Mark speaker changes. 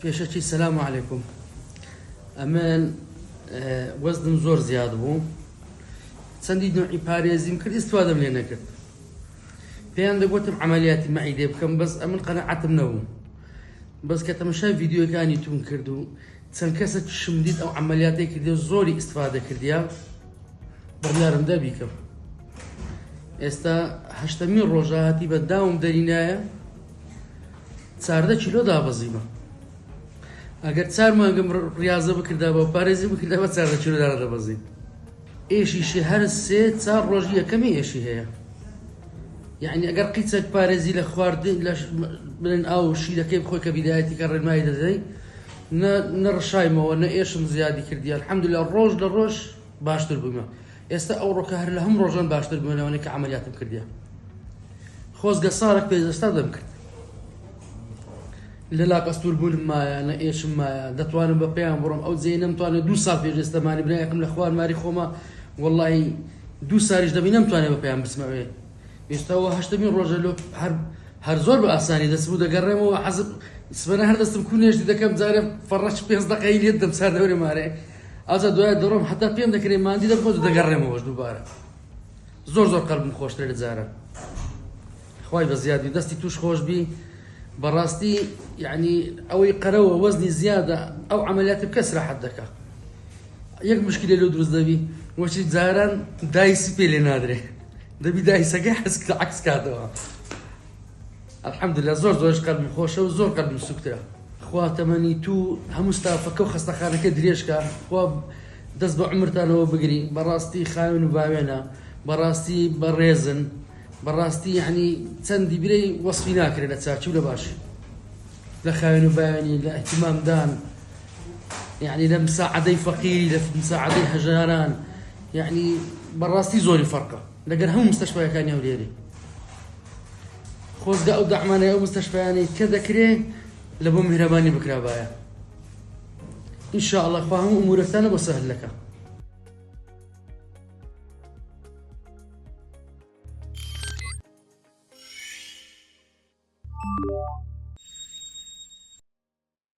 Speaker 1: پێشەکی سەلام عەلەیکوم. ئەمن وەزنم زۆر زیاد بوو، چەندی نوعی پارێزیم کرد، ئیسفادەم لێ نەکرد. پێیان دەگوتم عەمەلیاتی مەعیدێ بکەم، بەس ئەمن قەنەعەتم نەبوو. بەس کە تەماشای ڤیدیۆکانی تون کرد و چەند کەسێک شم دیت ئەو عەمەلیاتەی کردی و زۆری ئیسفادە کردیا، بڕیارم دا بیکەم. ئێستا 8مین ڕۆژە هاتی بە داوم دەرینایە 14 کیلۆ دابەزیمە. ئەگەر 4 مانگم ڕیاضە بکردا بە پارێزی بکردا بە 14 کیلۆ دابەزیم. ئێشیشی هەر 3-4 ڕۆژی یەکەمی ئێشی هەیە. یعنی ئەگەر قیچێک پارێزی لە خواردن لە بڵێن ئاو شیرەکەی بخۆی کە بیدایەتی کە ڕێنمایی دەدەی، نەڕشایمەوە، نە ئێشم زیادی کردی. الحەمدوللا ڕۆژ لە ڕۆژ باشتر بوومە. ئێستا ئەو ڕۆکە هەر لە هەم ڕۆژان باشتر بوونەوەی کە عەمەلیاتم کردیا. خۆزگە ساڵێک پێشەستا دەم کرد. لە لاپەستوور بوونم مایە، نە ئێشم مایە، دەتوانم بە پێیان بڕۆم. ئەو جێی نەمتوانێت 2 ساڵ پێش ئێستەمانی برایەکم لە خوار ماری خۆمە، وەڵڵاهی 2 ساڵیش دەبی نەمتوانێت بە پێیان بچمەوێ. ئێستاەوە 8مین ڕۆژە لۆ هەر زۆر بە ئاسانی دەست بوو دەگەڕێمەوە. حەزب سبەنە هەر دەستم کوونێژی دەکەم، جارێ فەڕەش 5 دقەی لێت دەم سا دەورێ مارێ. ئازا دوای دەڕۆم حتا پێم دەکرێ ماندی دەبخۆت و دەگەڕێمەوەش دووبارە. زۆر قەڵبم خۆشترە لە جارە. خوای بە زیادی دەستی توش خۆش بی. بەڕاستی یعنی ئەوەی قەرەوە وەزنی زیادە ئەو عەمەلیاتی بکە ئیسراحەت دەکا. یەک مشکلە لێ دروست دەبی، وەچی جاران دایسی پێ لێ نادرێ، دەبی دایسەکەی عەکس کاتەوە. الحەمدوللا زۆرش قەلبم خۆشە و زۆر قەلبم سووکترە. خوا تەمەنی تو هەموو ستافەکە و خەستەخانەکە درێژکە، خوا دەست بە عومرتانەوە بگری. بەڕاستی خاوێن و باوێنە، بەڕاستی بەڕێزن، بەڕاستی یعنی چەندی برەی وەسفی ناکرێت لە چاچی و لە باشی، لە خاوێن و باوێنی، لە ئەحتیمامدان، یعنی لە مساعدەی فەقیری، لە مساعدەی هەژاران، یعنی بەڕاستی زۆری فەرقە لەگەر هەموو مستەشفیەکانی هەولێرێ. خۆزگە ئەو دەعمانەی ئەو مستەشفیانەی کە دەکرێت لە بۆ میهرەبانی بکرابایە. ئینشاءڵڵا خوا هەموو ئومورەتانە بۆ سەهل دەکات.